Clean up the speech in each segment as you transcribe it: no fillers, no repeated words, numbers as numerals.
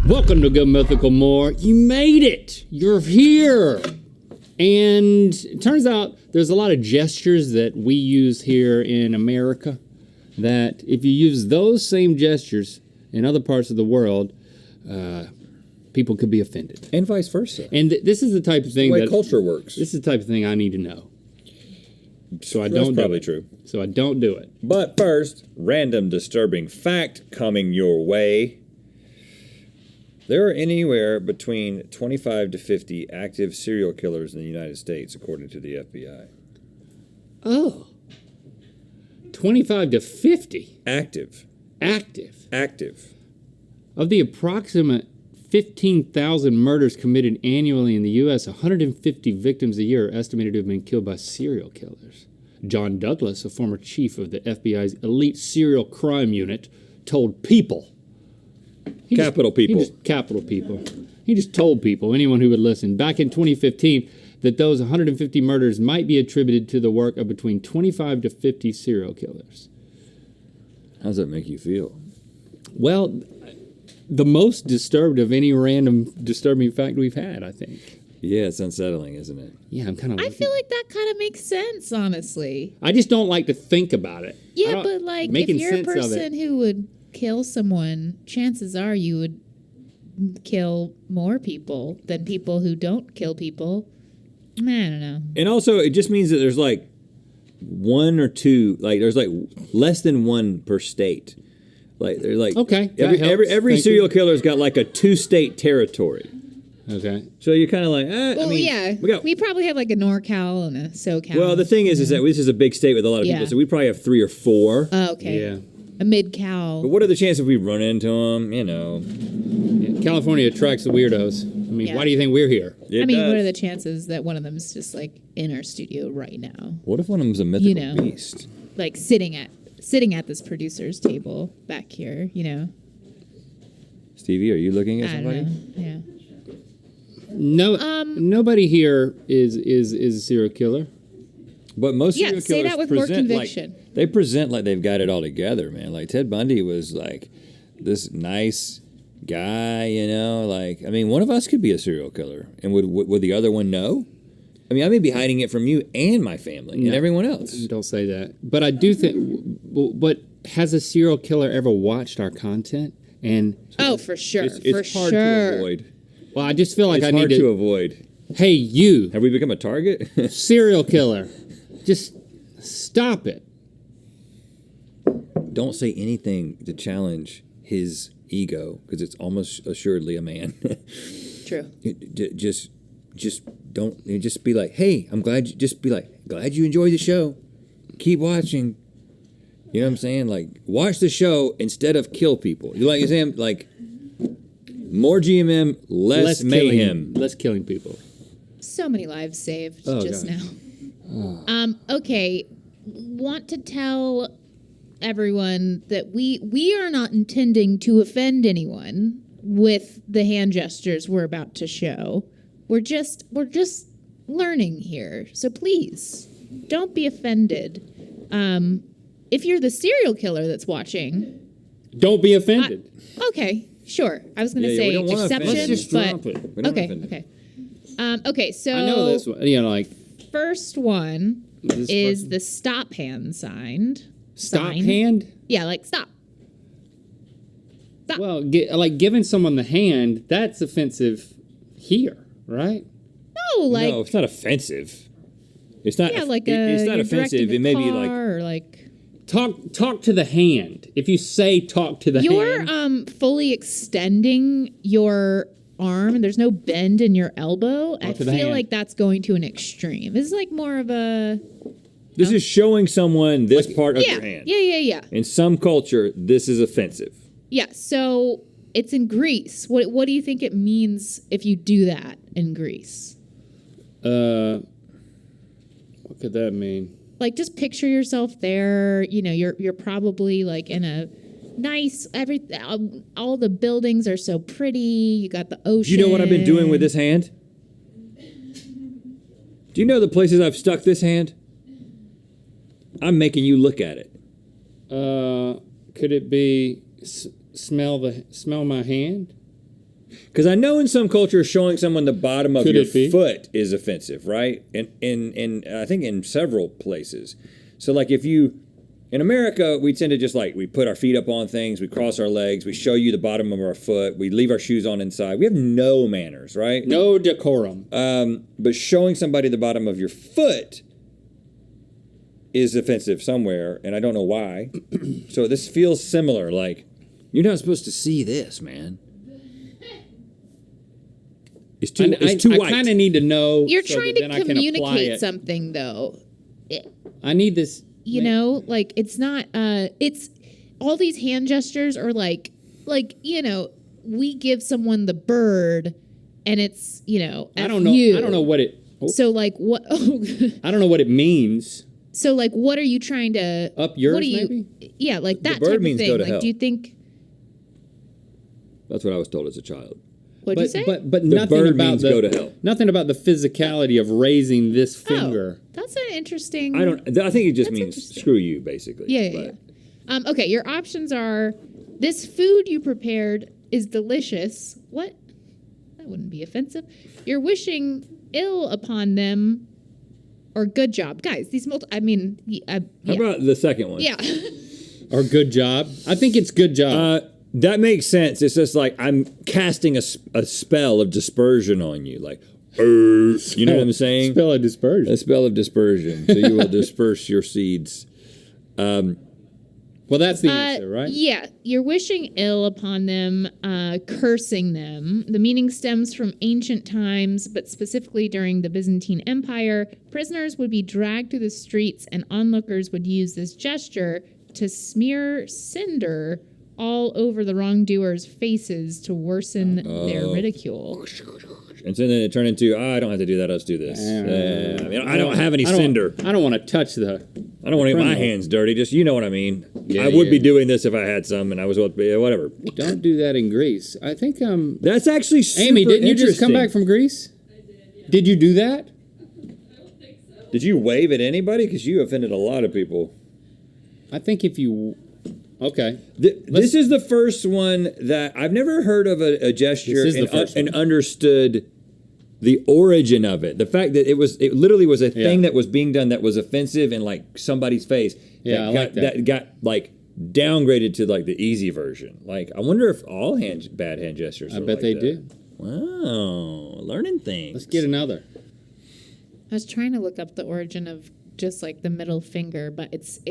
Welcome to Go Mythical More. You made it. You're here. And it turns out there's a lot of gestures that we use here in America that if you use those same gestures in other parts of the world, people could be offended. And vice versa. And this is the type of thing the way that culture works. This is the type of thing I need to know. So I That's don't do probably it. true. So I don't do it. But first, random disturbing fact coming your way. There are anywhere between 25 to 50 active serial killers in the United States, according to the FBI. Oh. 25 to 50. Active. Active. Active. Of the approximate 15,000 murders committed annually in the U.S., 150 victims a year are estimated to have been killed by serial killers. John Douglas, a former chief of the FBI's elite serial crime unit, told People. Capital People. He just told people, anyone who would listen, back in 2015, that those 150 murders might be attributed to the work of between 25 to 50 serial killers. How does that make you feel? Well, the most disturbed of any random disturbing fact we've had, I think. Yeah, it's unsettling, isn't it? Yeah, I'm kind of. I feel like that kind of makes sense, honestly. I just don't like to think about it. Yeah, but like, if you're a sense of person who would kill someone, chances are you would kill more people than people who don't kill people. I don't know. And also, it just means that there's like one or two, like there's like less than one per state. Like they're like okay, every serial killer's got like a 2-state territory. Okay, so you're kind of like, well, I mean, yeah, we probably have like a NorCal and a SoCal. Well, the thing is that this is a big state with a lot of people, so we probably have 3 or 4. Oh, okay. Yeah. A mid-Cal. But what are the chances we run into them? You know, California attracts the weirdos. I mean, why do you think we're here? What are the chances that one of them is just like in our studio right now? What if one of them's a mythical beast? Like sitting at this producer's table back here, Stevie, are you looking at somebody? I don't know. Yeah. No, nobody here is a serial killer. But most serial killers say that with more conviction. They present like they've got it all together, man. Like Ted Bundy was like this nice guy, Like, I mean, one of us could be a serial killer, and would the other one know? I mean, I may be hiding it from you and my family and everyone else. Don't say that. But I do think. But has a serial killer ever watched our content? And for sure, it's hard to avoid. Well, I just feel like it's I need hard to avoid. Hey, you! Have we become a target? Serial killer. Just stop it. Don't say anything to challenge his ego, because it's almost assuredly a man. True. Just don't. Just be like, hey, glad you enjoyed the show. Keep watching. You know what I'm saying? Like, watch the show instead of kill people. You like saying like more GMM, less mayhem, less killing people. So many lives saved now. Okay, want to tell everyone that we are not intending to offend anyone with the hand gestures we're about to show. We're just learning here. So please don't be offended. If you're the serial killer that's watching, don't be offended. Okay, sure. I was going to say exception, Let's just drop it. Okay. Okay, so I know this one. First one is the stop hand sign. Stop hand? Yeah, like stop. Stop. Well, giving someone the hand, that's offensive here, right? No, no, it's not offensive. It's not. Yeah, it's not offensive. It may be like or like talk to the hand. If you say talk to the hand, you're fully extending your arm and there's no bend in your elbow. I feel like that's going to an extreme. This is like more of a. This is showing someone this part of your hand. Yeah. In some culture, this is offensive. Yeah, so it's in Greece. What do you think it means if you do that in Greece? What could that mean? Like, just picture yourself there. You're probably like in a nice all the buildings are so pretty. You got the ocean. Do you know what I've been doing with this hand? Do you know the places I've stuck this hand? I'm making you look at it. Could it be smell my hand? Because I know in some cultures, showing someone the bottom of Could your it be? foot is offensive, right? And I think in several places. So like if you, in America, we tend to just like, we put our feet up on things, we cross our legs, we show you the bottom of our foot, we leave our shoes on inside. We have no manners, right? No decorum. But showing somebody the bottom of your foot is offensive somewhere, and I don't know why. So this feels similar. Like, you're not supposed to see this, man. It's too I white. kind of need to know. You're so trying that to then I can apply communicate it. something, though. I need this. You know, like it's not. It's all these hand gestures are like you know, we give someone the bird, and it's you know. I don't know. you. I don't know what it. Oh, So like what? I don't know what it means. So like, what are you trying to Up yours, what do you, maybe? Yeah, like that bird type means of go thing. to Like, hell. do you think? That's what I was told as a child. What'd you say? But The nothing bird about means the go to hell. nothing about the physicality of raising this finger. Oh, that's an interesting. I think it just That's means interesting. screw you, basically. Yeah. Okay, your options are: this food you prepared is delicious. What? That wouldn't be offensive. You're wishing ill upon them, or good job, guys. These I mean, How yeah. about the second one? Yeah. Or good job. I think it's good job. That makes sense. It's just like I'm casting a spell of dispersion on you. Like, you know what I'm saying? Spell of dispersion. A spell of dispersion. So you will disperse your seeds. Well, that's the answer, right? Yeah, you're wishing ill upon them, cursing them. The meaning stems from ancient times, but specifically during the Byzantine Empire. Prisoners would be dragged through the streets, and onlookers would use this gesture to smear cinder all over the wrongdoers' faces to worsen their ridicule. And so then it turned into, I don't have to do that. Let's do this. I mean, I don't have any cinder. I don't want to touch the. I don't want to get my criminal. hands dirty. Just, you know what I mean. Yeah, I would be yeah. doing this if I had some, and I was whatever. Don't do that in Greece. I think That's actually super Amy, didn't you just come interesting. back from Greece? I did. Yeah. Did you do that? Did you wave at anybody? Because you offended a lot of people. I think if you. Okay. This is the first one that I've never heard of a gesture This is the first and one. understood the origin of it. The fact that it literally was a thing that was being done that was offensive in like somebody's face. Yeah, I like that. That got like downgraded to like the easy version. Like I wonder if all bad hand gestures. I are bet like they that. do. Wow, learning things. Let's get another. I was trying to look up the origin of just like the middle finger, but it's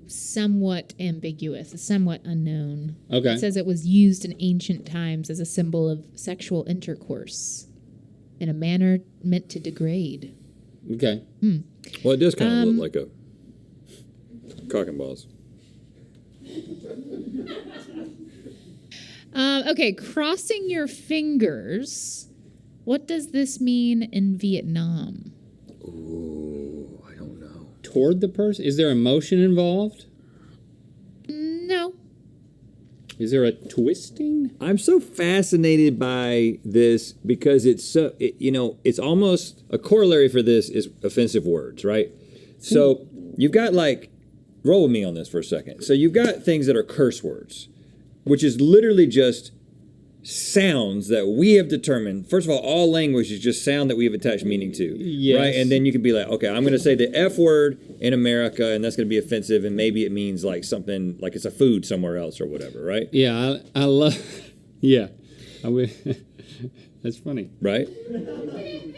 somewhat ambiguous, it's somewhat unknown. Okay. It says it was used in ancient times as a symbol of sexual intercourse in a manner meant to degrade. Okay. Well, it does kind of look like a cock and balls. Okay, crossing your fingers. What does this mean in Vietnam? Ooh, I don't know. Toward the person? Is there emotion involved? No. Is there a twisting? I'm so fascinated by this because it's it's almost a corollary for this is offensive words, right? So you've got like, roll with me on this for a second. So you've got things that are curse words, which is literally just sounds that we have determined. First of all language is just sound that we have attached meaning to, Yes. right? And then you can be like, okay, I'm going to say the F word in America, and that's going to be offensive, and maybe it means like something like it's a food somewhere else or whatever, right? Yeah, I love. Yeah, that's funny. Right. I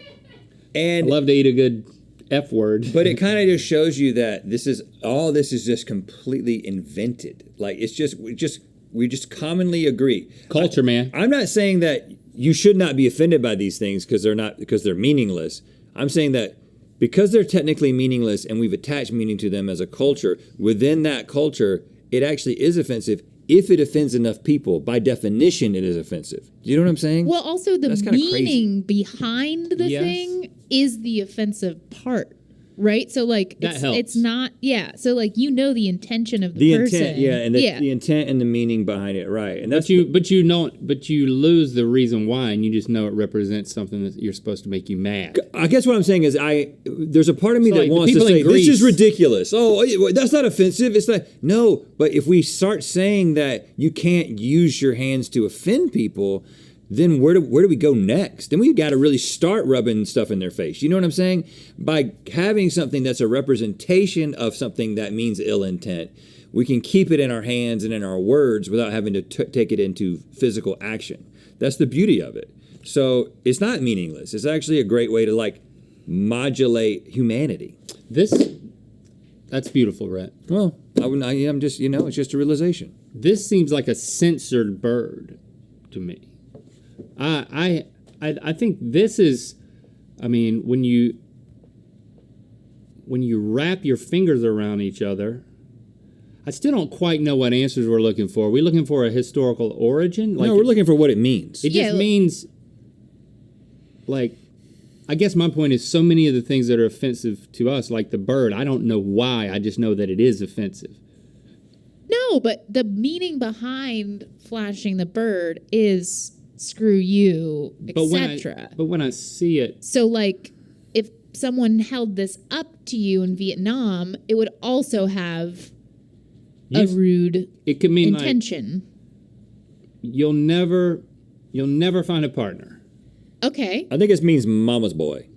And love to eat a good F word. but it kind of just shows you that this is just completely invented. Like we just commonly agree. Culture, man. I'm not saying that you should not be offended by these things because they're meaningless. I'm saying that because they're technically meaningless and we've attached meaning to them as a culture, within that culture, it actually is offensive if it offends enough people. By definition, it is offensive. Do you know what I'm saying? Well, also the That's kinda meaning behind the Yes. thing is the offensive part. right? So like That helps. it's not so like you know the intention of The person. intent, and the intent and the meaning behind it, right? And that's but you lose the reason why, and you just know it represents something that you're supposed to make you mad. I guess what I'm saying is there's a part of me So, that like, the wants to people in say this Greece- is ridiculous. Oh, that's not offensive. It's like no, but if we start saying that you can't use your hands to offend people, then where do we go next? Then we've got to really start rubbing stuff in their face. You know what I'm saying? By having something that's a representation of something that means ill intent, we can keep it in our hands and in our words without having to take it into physical action. That's the beauty of it. So it's not meaningless. It's actually a great way to like modulate humanity. That's beautiful, Rhett. Well, I'm just, it's just a realization. This seems like a censored bird to me. I think this is, I mean, when you wrap your fingers around each other, I still don't quite know what answers we're looking for. Are we looking for a historical origin? No, we're looking for what it means. It just means, like, I guess my point is so many of the things that are offensive to us, like the bird, I don't know why. I just know that it is offensive. No, but the meaning behind flashing the bird is screw you, etc. But when I see it, So like if someone held this up to you in Vietnam, it would also have a rude it could mean intention. like you'll never find a partner. Okay. I think it means mama's boy.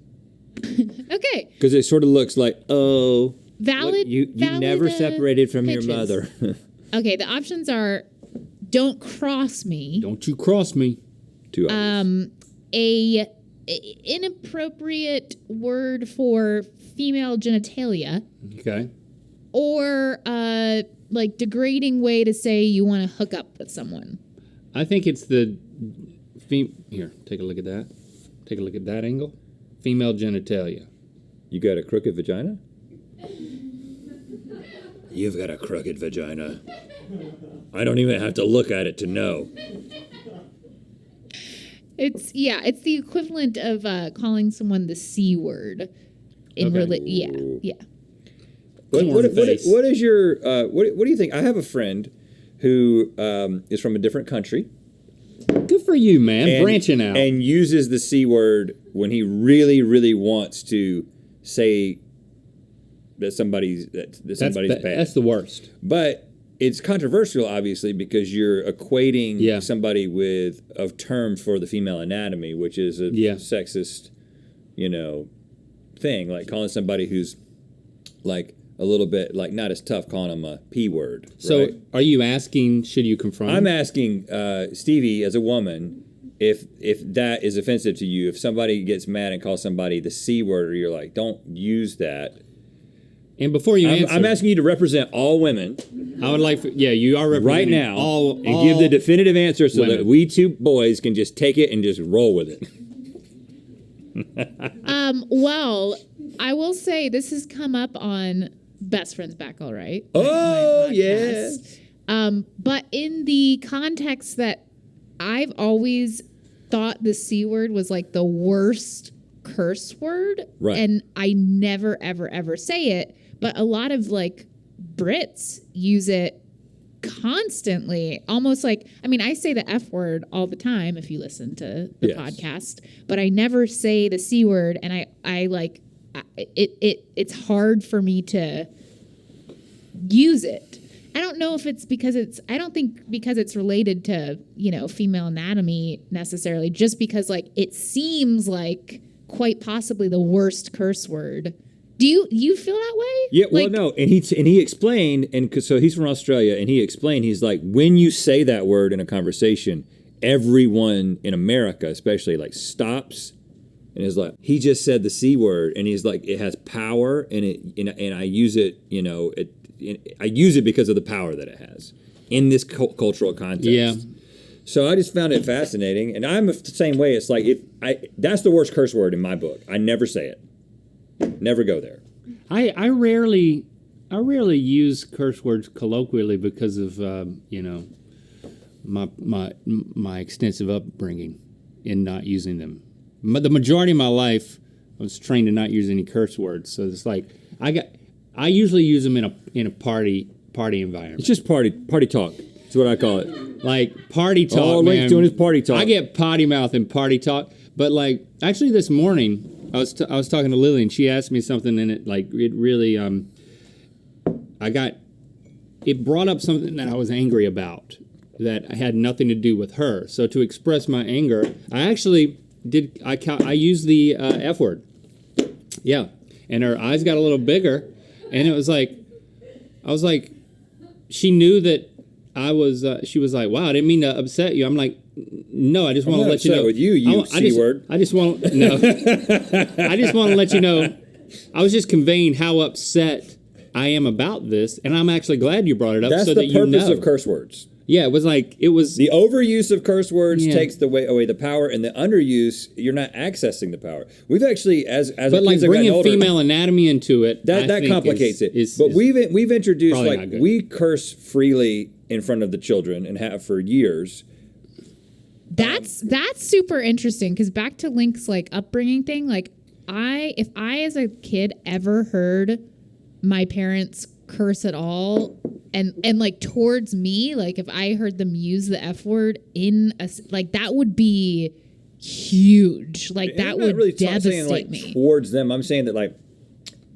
Okay. Because it sort of looks like, Valid. you valid, never separated from pitches. your mother. Okay, the options are don't cross me. Don't you cross me. Two obvious. A inappropriate word for female genitalia, Okay. or like degrading way to say you want to hook up with someone. I think it's the here, take a look at that. Take a look at that angle. Female genitalia. You got a crooked vagina? You've got a crooked vagina. I don't even have to look at it to know. It's the equivalent of calling someone the C word in Okay. yeah. What face. is your what do you think? I have a friend who is from a different country. Good for you, man. And, Branching out. and uses the C word when he really, really wants to say that somebody's bad. That's the worst. But it's controversial, obviously, because you're equating somebody with a term for the female anatomy, which is a sexist, thing. Like calling somebody who's like a little bit like not as tough, calling them a P word. So right? are you asking, should you confront I'm him? asking Stevie as a woman if that is offensive to you. If somebody gets mad and calls somebody the C word, or you're like, don't use that. And before you answer, I'm asking you to represent all women I would like, you are representing right now all, and give the definitive answer so women. that we two boys can just take it and just roll with it. Well, I will say this has come up on Best Friends Back All Right. Oh, my yes. podcast. But in the context that I've always thought the C word was like the worst curse word. Right. And I never, ever, ever say it. But a lot of like Brits use it constantly, almost like, I mean, I say the F word all the time if you listen to the podcast, but I never say the C word. And it's hard for me to use it. I don't know if it's because I don't think because it's related to, female anatomy necessarily, just because like it seems like quite possibly the worst curse word. Do you feel that way? Yeah, well, no, and he explained, so he's from Australia, and he explained, he's like, when you say that word in a conversation, everyone in America, especially, like, stops and is like, he just said the C word, and he's like, it has power, and I use it, I use it because of the power that it has in this cultural context. Yeah. So I just found it fascinating, and I'm the same way. It's like that's the worst curse word in my book. I never say it. Never go there. I rarely use curse words colloquially because of my extensive upbringing in not using them. The majority of my life, was trained to not use any curse words. So it's like I usually use them in a party environment. It's just party talk. That's what I call it. Like party talk. All man. Link's doing is party talk. I get potty mouth and party talk, but like actually this morning I was talking to Lily and she asked me something and it really it brought up something that I was angry about that had nothing to do with her. So to express my anger, I actually I used the F word. Yeah, and her eyes got a little bigger, and it was like I was like, she knew that I was. She was like, "Wow, I didn't mean to upset you." I'm like, "No, I just want to let you know." With you, C-word. I just want no. I just want to let you know. I was just conveying how upset I am about this, and I'm actually glad you brought it up. That's so the that you know. purpose of curse words. Yeah, it was the overuse of curse words Yeah. takes away the power, and the underuse, you're not accessing the power. We've actually, as but our like kids have gotten bringing older, female anatomy into it, I that think complicates it. is We've introduced probably like not good. we curse freely in front of the children and have for years. That's super interesting because back to Link's like upbringing thing, like if I as a kid ever heard my parents curse at all and like towards me, like if I heard them use the F word like that would be huge. Like And that I'm not would really devastate saying like me. towards them. I'm saying that like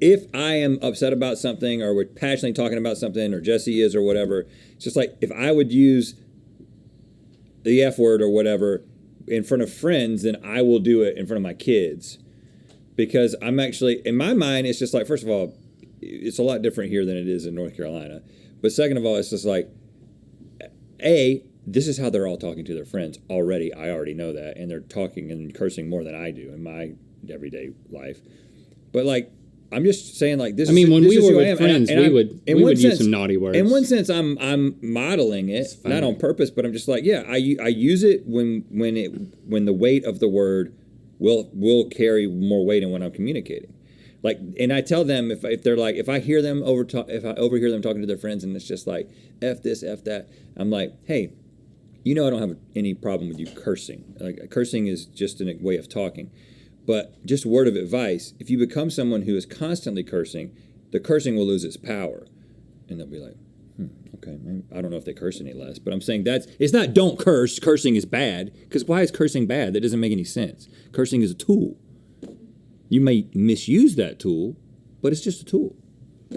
if I am upset about something or we're passionately talking about something or Jesse is or whatever, it's just like if I would use the F word or whatever in front of friends, then I will do it in front of my kids. Because I'm actually, in my mind, it's just like, first of all, it's a lot different here than it is in North Carolina. But second of all, it's just like, this is how they're all talking to their friends already. I already know that. And they're talking and cursing more than I do in my everyday life. But like, I'm just saying like this. I mean, when this we is were who I with am. friends, we would use some naughty words. In one sense, I'm modeling it, not on purpose, but I'm just like, yeah, I use it when the weight of the word will carry more weight in when I'm communicating. Like, and I tell them if they're like, if I overhear them talking to their friends and it's just like F this, F that, I'm like, hey, I don't have any problem with you cursing. Like cursing is just a way of talking. But just a word of advice, if you become someone who is constantly cursing, the cursing will lose its power. And they'll be like, okay, I don't know if they curse any less, but I'm saying it's not don't curse, cursing is bad, because why is cursing bad? That doesn't make any sense. Cursing is a tool. You may misuse that tool, but it's just a tool.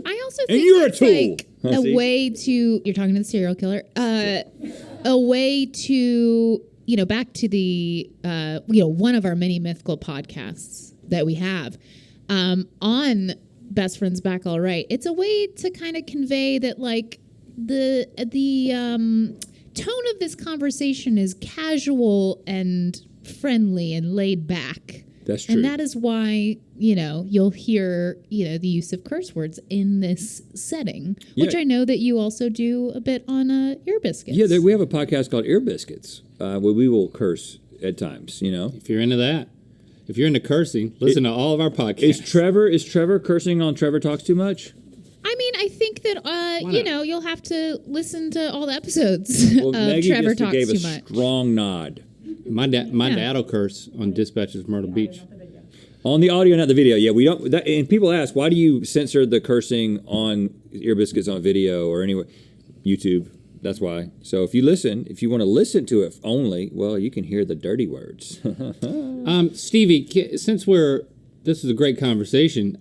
I also think And you're it's a tool. like a way to, you're talking to the serial killer, a way to, back to the, one of our many mythical podcasts that we have on Best Friends Back All Right. It's a way to kind of convey that like the tone of this conversation is casual and friendly and laid back. That's true. And that is why, you'll hear, the use of curse words in this setting, which I know that you also do a bit on Ear Biscuits. Yeah, we have a podcast called Ear Biscuits, where we will curse at times, If you're into that. If you're into cursing, listen to all of our podcasts. Is Trevor cursing on Trevor Talks Too Much? I mean, I think that, you'll have to listen to all the episodes Well, of Maggie Trevor just Talks gave Too a Much. strong nod. My dad will curse on Dispatches Myrtle Beach. On the audio, not the video. Yeah, we don't. And people ask, why do you censor the cursing on Ear Biscuits on video or anywhere? YouTube. That's why. So if you want to listen to it only, well, you can hear the dirty words. Stevie, since this is a great conversation,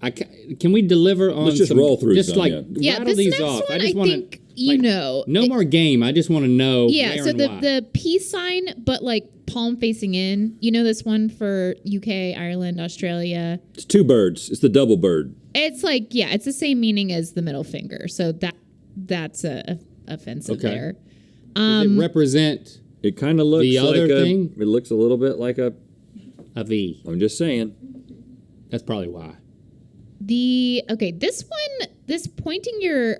can we deliver on Let's just roll through some, rattle this these next off. one, I just I want think no more game. I just want to know. Yeah, where so and why. the peace sign, but like palm facing in. You know this one for UK, Ireland, Australia. It's two birds. It's the double bird. It's like, it's the same meaning as the middle finger. So that's offensive there. Does it represent It kind of looks the like other thing? It looks a little bit like a V? I'm just saying. That's probably why. This pointing your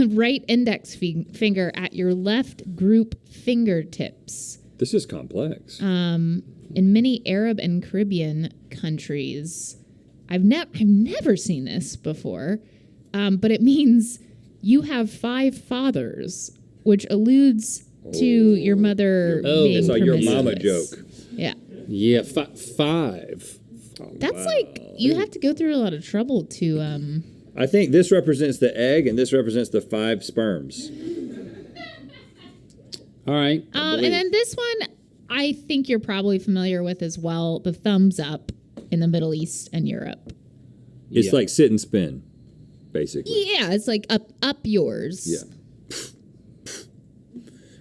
right index finger at your left group fingertips. This is complex. In many Arab and Caribbean countries, I've never seen this before, but it means you have 5 fathers, which alludes to your mother being It's like your mama promiscuous. joke. Yeah. Yeah, 5. That's like you have to go through a lot of trouble to. I think this represents the egg, and this represents the 5 sperms. All right. And then this one, I think you're probably familiar with as well. The thumbs up in the Middle East and Europe. It's like sit and spin, basically. Yeah, it's like up yours. Yeah.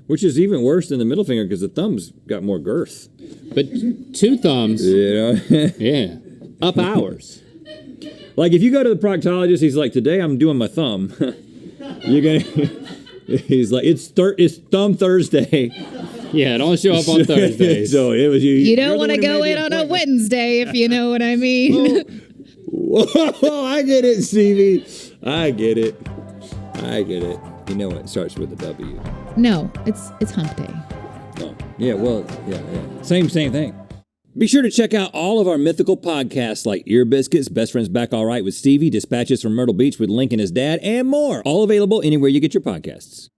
Which is even worse than the middle finger because the thumb's got more girth. But 2 thumbs. You know? Yeah. Up ours. Like if you go to the proctologist, he's like, today I'm doing my thumb. You're gonna. He's like, it's Thumb Thursday. Yeah, don't show up on Thursdays. So it was you. You don't want to go in on a Wednesday, if you know what I mean. Whoa, I get it, Stevie. I get it. You know it starts with a W. No, it's hump day. Oh, yeah, well, yeah. Same thing. Be sure to check out all of our mythical podcasts like Ear Biscuits, Best Friends Back All Right with Stevie, Dispatches from Myrtle Beach with Link and his dad, and more. All available anywhere you get your podcasts.